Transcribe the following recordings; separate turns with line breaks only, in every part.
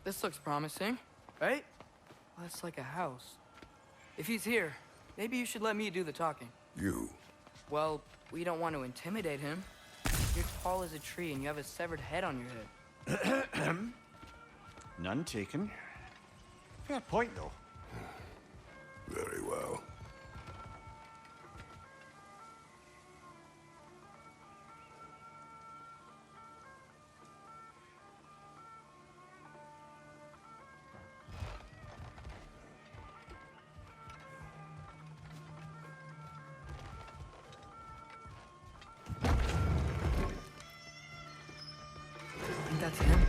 This looks promising, right? Well, that's like a house. If he's here, maybe you should let me do the talking.
You?
Well, we don't want to intimidate him. You're tall as a tree and you have a severed head on your head.
None taken. Fair point, though.
Very well.
I think that's him.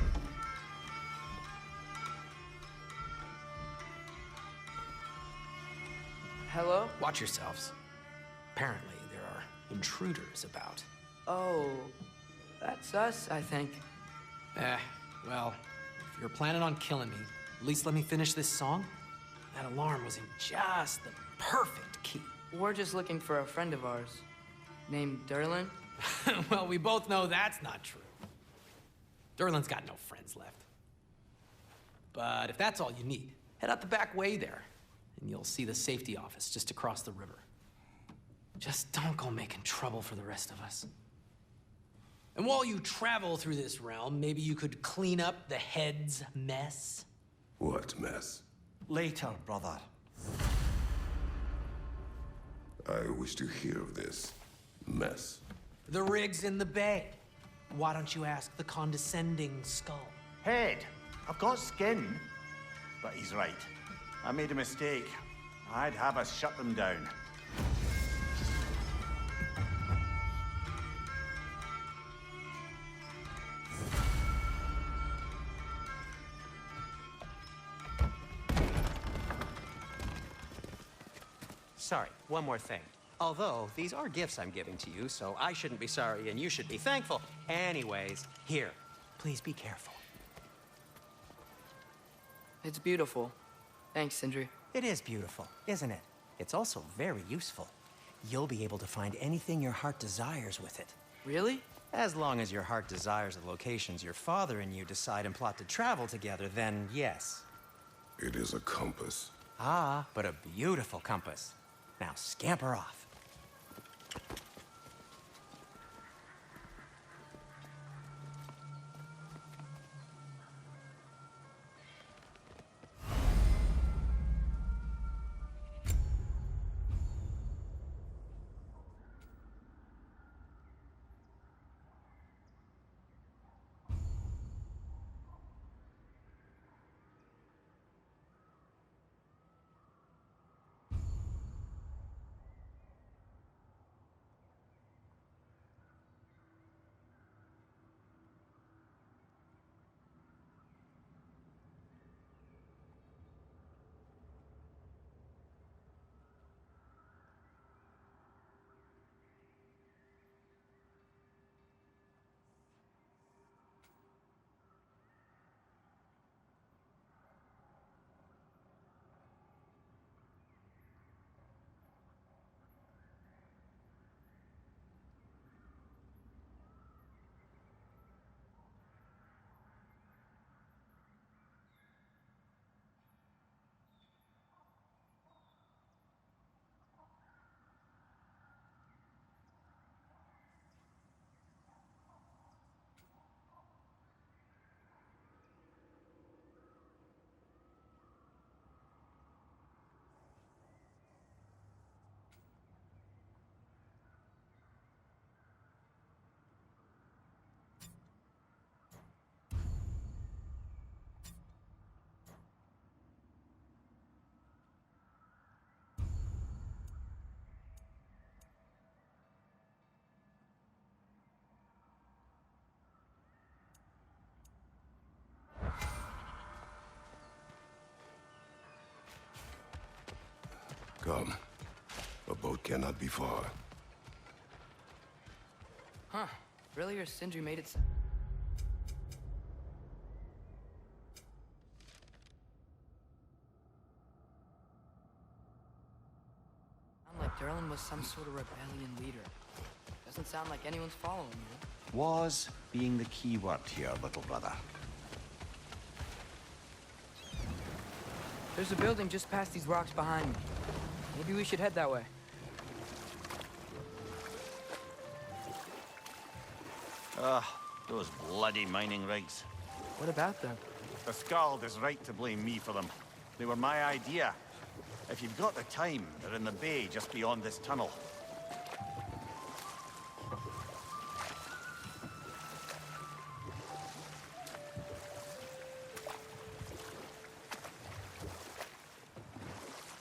Hello?
Watch yourselves. Apparently, there are intruders about.
Oh, that's us, I think.
Well, if you're planning on killing me, at least let me finish this song. That alarm was in just the perfect key.
We're just looking for a friend of ours, named Derlin.
Well, we both know that's not true. Derlin's got no friends left. But if that's all you need, head out the back way there, and you'll see the safety office just across the river. Just don't go making trouble for the rest of us. And while you travel through this realm, maybe you could clean up the head's mess?
What mess?
Later, brother.
I wish to hear of this mess.
The rig's in the bay. Why don't you ask the condescending skull?
Head. I've got skin. But he's right. I made a mistake. I'd have us shut them down.
Sorry, one more thing. Although, these are gifts I'm giving to you, so I shouldn't be sorry and you should be thankful. Anyways, here, please be careful.
It's beautiful. Thanks, Sindri.
It is beautiful, isn't it? It's also very useful. You'll be able to find anything your heart desires with it.
Really?
As long as your heart desires the locations your father and you decide and plot to travel together, then yes.
It is a compass.
Ah, but a beautiful compass. Now scamper off.
Come. A boat cannot be far.
Huh. Really, your Sindri made it Derlin was some sort of rebellion leader. Doesn't sound like anyone's following you.
Was being the key word here, little brother.
There's a building just past these rocks behind me. Maybe we should head that way.
Those bloody mining rigs.
What about them?
The Skald is right to blame me for them. They were my idea. If you've got the time, they're in the bay just beyond this tunnel.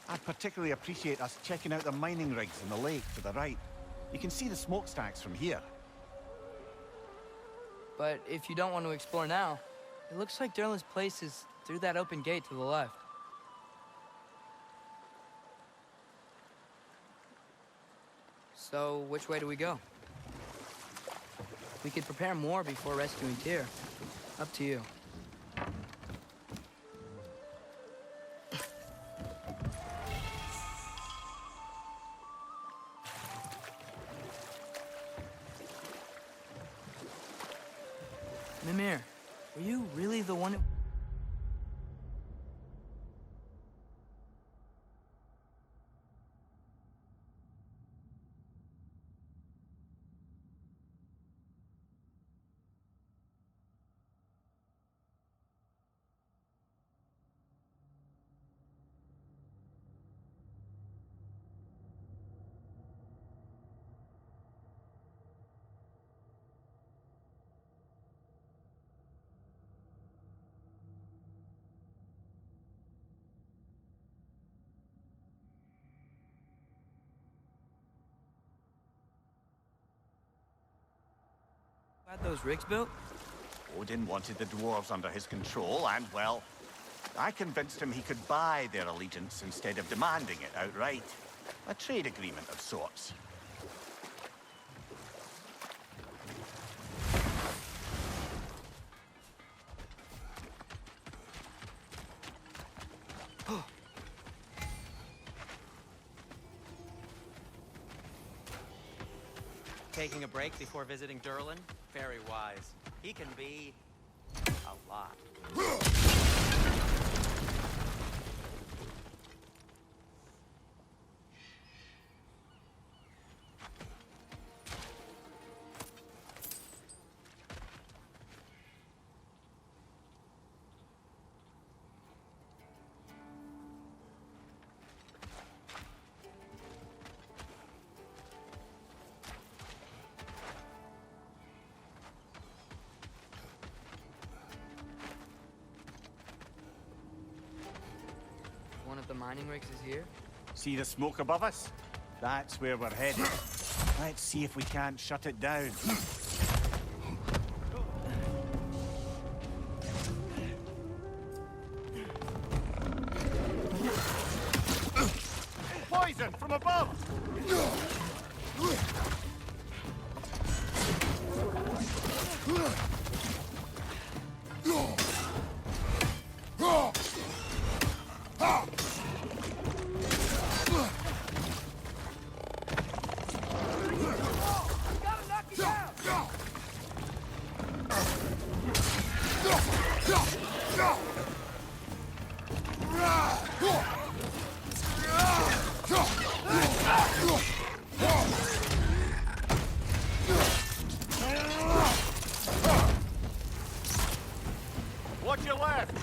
I'd particularly appreciate us checking out the mining rigs in the lake to the right. You can see the smokestacks from here.
But if you don't want to explore now, it looks like Derlin's place is through that open gate to the left. So, which way do we go? We could prepare more before rescuing Tyr. Up to you. Mimir, were you really the one who... Had those rigs built?
Odin wanted the dwarves under his control, and, well, I convinced him he could buy their allegiance instead of demanding it outright. A trade agreement of sorts.
Taking a break before visiting Derlin? Very wise. He can be... a lot.
One of the mining rigs is here?
See the smoke above us? That's where we're headed. Let's see if we can't shut it down. Poison from above! Watch your left!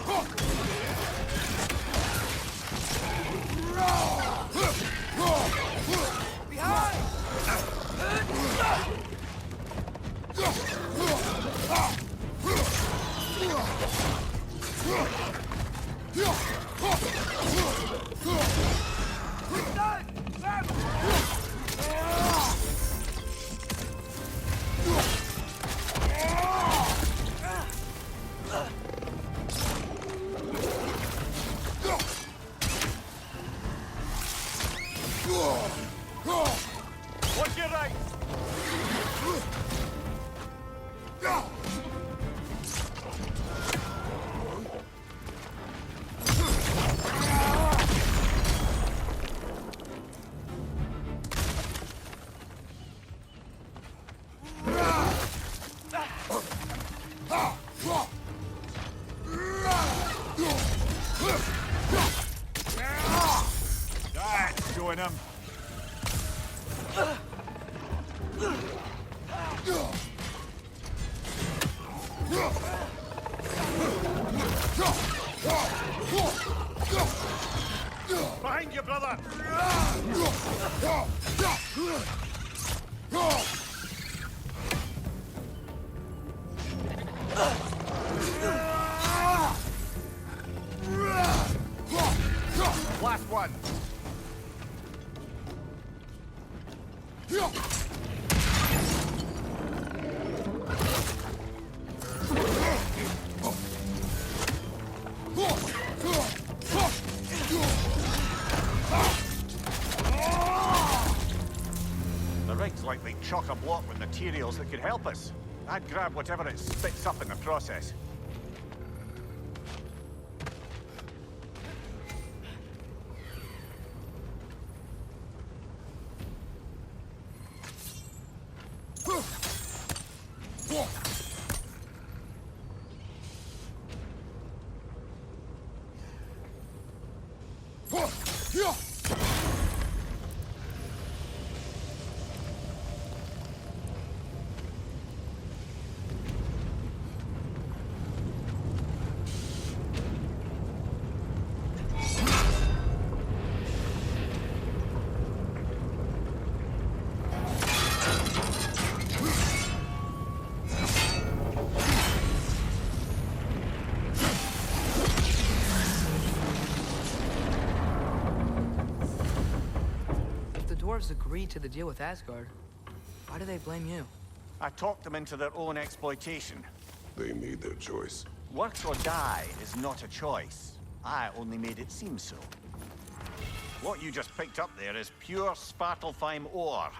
Behind!
Watch your right! showing him. Behind you, brother! Last one. The rig's likely chock-a-block with materials that could help us. I'd grab whatever it spits up in the process.
Dwarves agreed to the deal with Asgard. Why do they blame you?
I talked them into their own exploitation.
They made their choice.
Work or die is not a choice. I only made it seem so. What you just picked up there is pure Svartalfheim ore.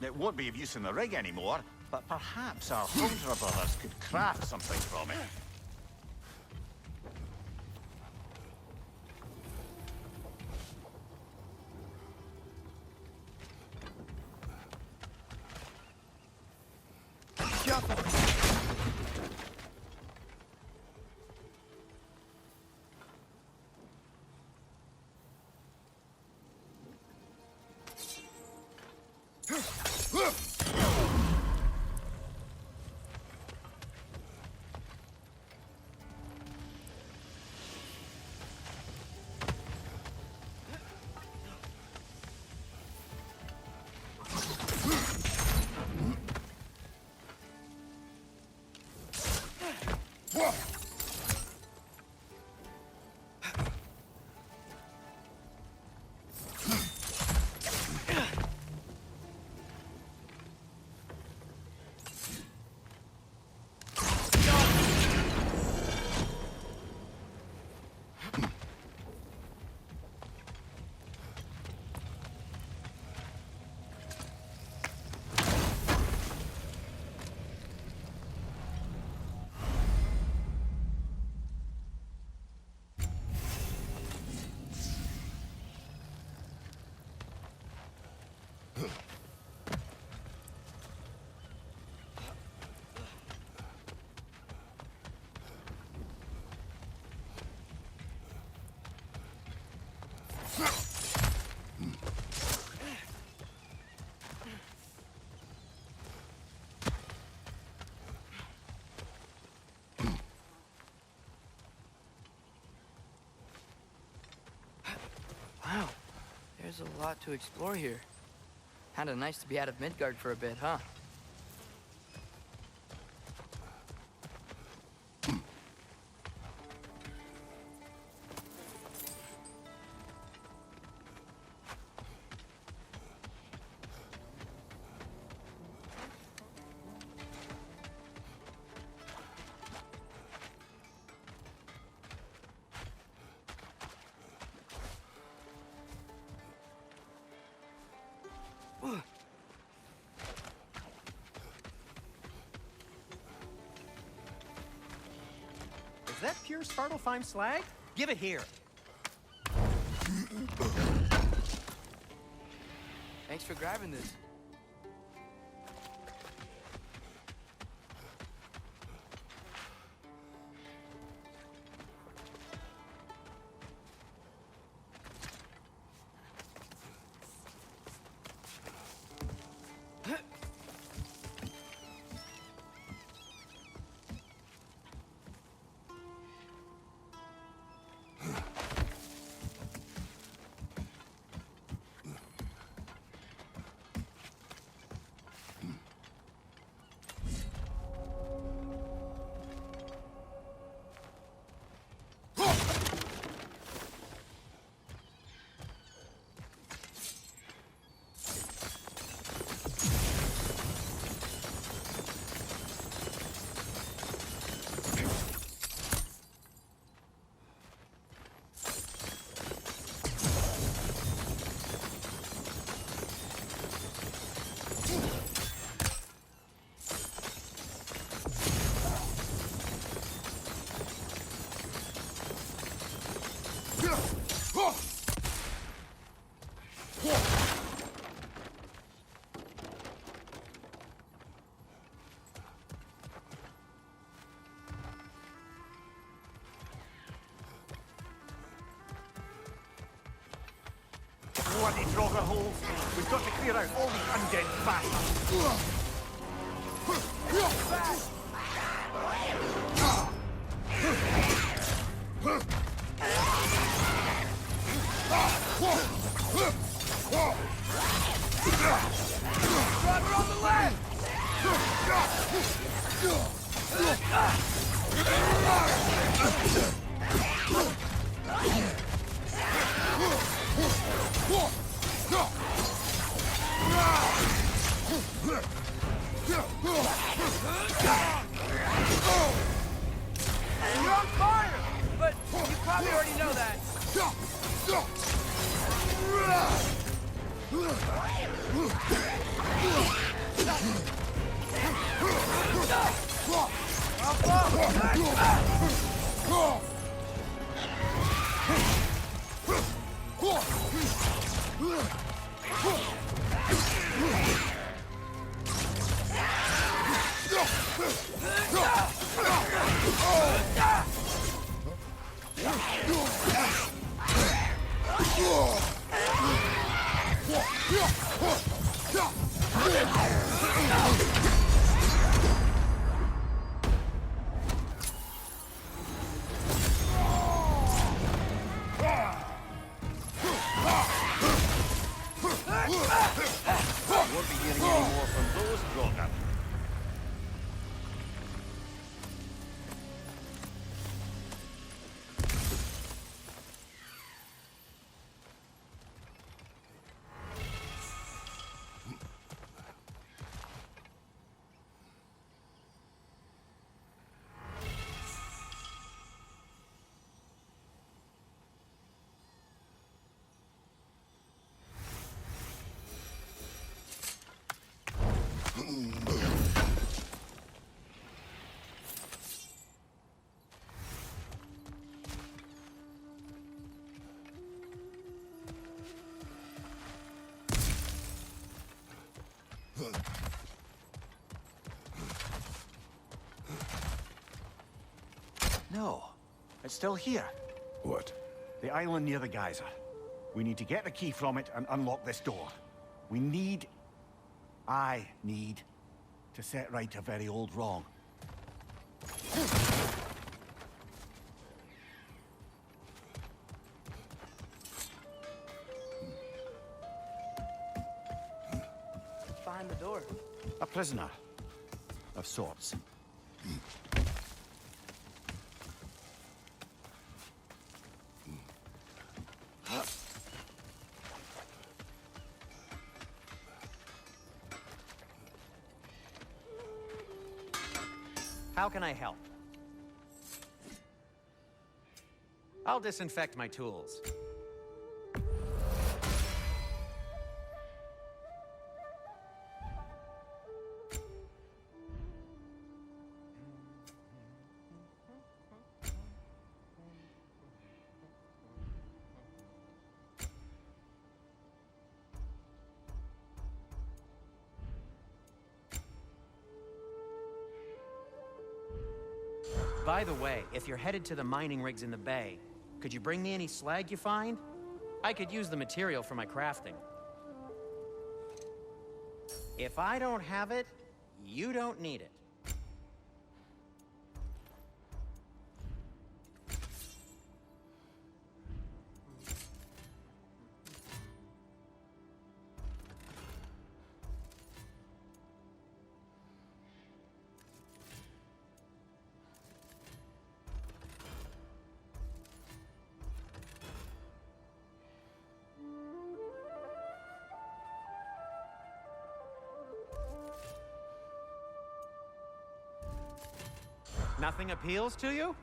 It won't be of use in the rig anymore, but perhaps our Huldra brothers could craft something from it.
Wow, there's a lot to explore here. Kinda nice to be out of Midgard for a bit, huh?
Is that pure Svartalfheim slag? Give it here.
Thanks for grabbing this.
bloody Draugr holes. We've got to clear out all these undead bastards.
Driver on the left! You're on fire! But you probably already know that.
Won't be hearing any more from those Draugr. No, it's still here.
What?
The island near the geyser. We need to get the key from it and unlock this door. I need to set right a very old wrong.
Behind the door.
A prisoner of sorts.
How can I help? I'll disinfect my tools. By the way, if you're headed to the mining rigs in the bay, could you bring me any slag you find? I could use the material for my crafting. If I don't have it, you don't need it. Nothing appeals to you?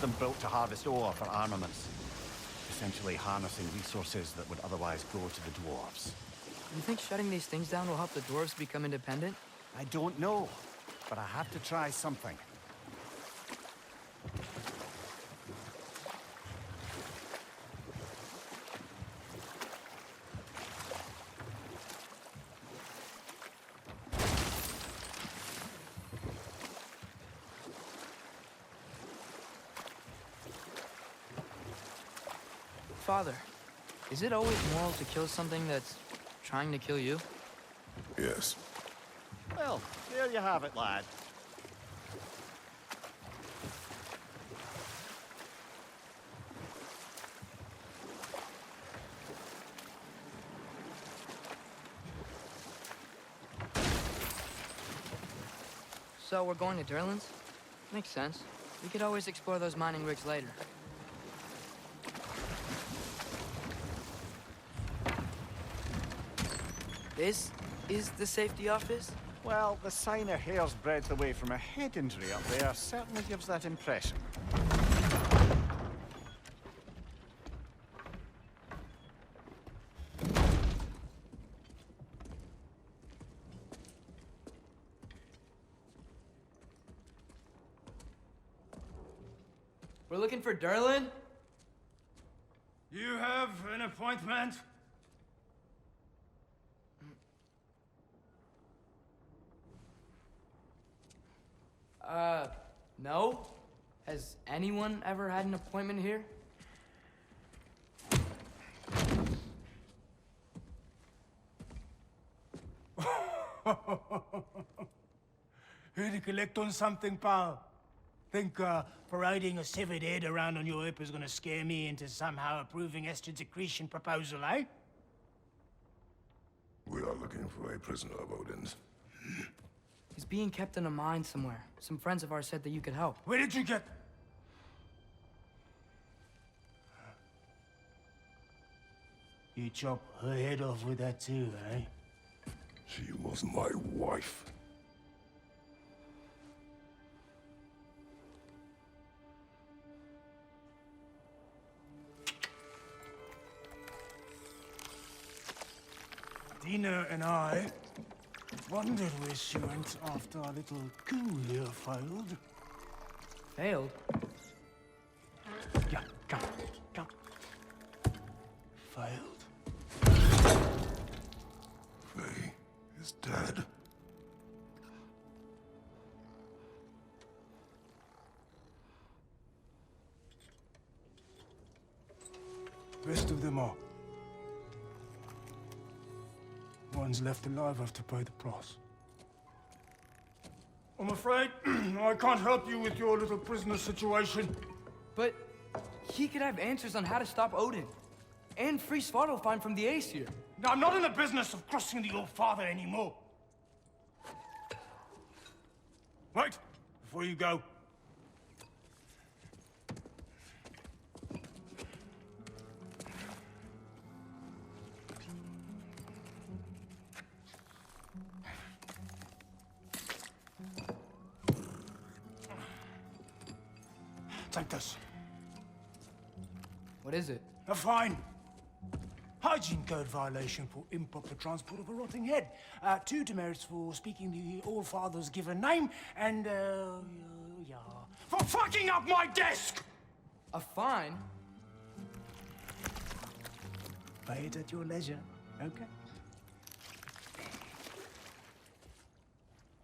system built to harvest ore for armaments. Essentially harnessing resources that would otherwise go to the dwarves.
You think shutting these things down will help the dwarves become independent?
I don't know, but I have to try something.
Father, is it always moral to kill something that's trying to kill you?
Yes.
Well, there you have it, lad.
So we're going to Durlan's? Makes sense. We could always explore those mining rigs later. This is the safety office?
Well, the sign a hair's breadth away from a head injury up there certainly gives that impression.
We're looking for Durlan?
You have an appointment?
No? Has anyone ever had an appointment here?
Here to collect on something, pal? Think, parading a severed head around on your hip is gonna scare me into somehow approving Esther's accretion proposal, eh?
We are looking for a prisoner of Odin's.
He's being kept in a mine somewhere. Some friends of ours said that you could help.
Where did you get... You chop her head off with that too, eh?
She was my wife.
Dina and I wondered where she went after our little coup here failed.
Failed?
Yeah, come. Failed.
Faye is dead.
Rest of them are. Ones left alive have to pay the price. I'm afraid I can't help you with your little prisoner situation.
But he could have answers on how to stop Odin. And free Svartalfheim from the Aesir.
Now, I'm not in the business of crossing the old father anymore. Wait, before you go. Take this.
What is it?
A fine. Hygiene code violation for improper transport of a rotting head. 2 demerits for speaking the All-Father's given name, and, yeah, for fucking up my desk!
A fine?
Pay it at your leisure, okay?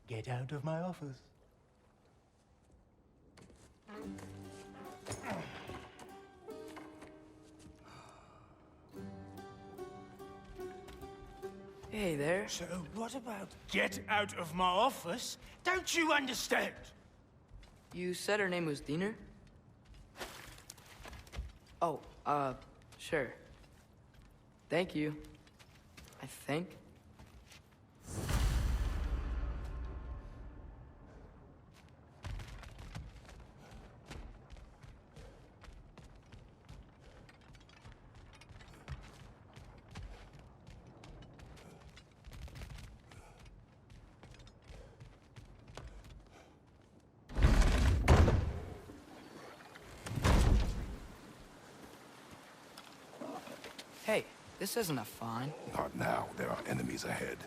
Get out of my office.
Hey there.
So what about get out of my office? Don't you understand?
You said her name was Diener? Oh, sure. Thank you. I think. Hey, this isn't a fine.
Not now. There are enemies ahead.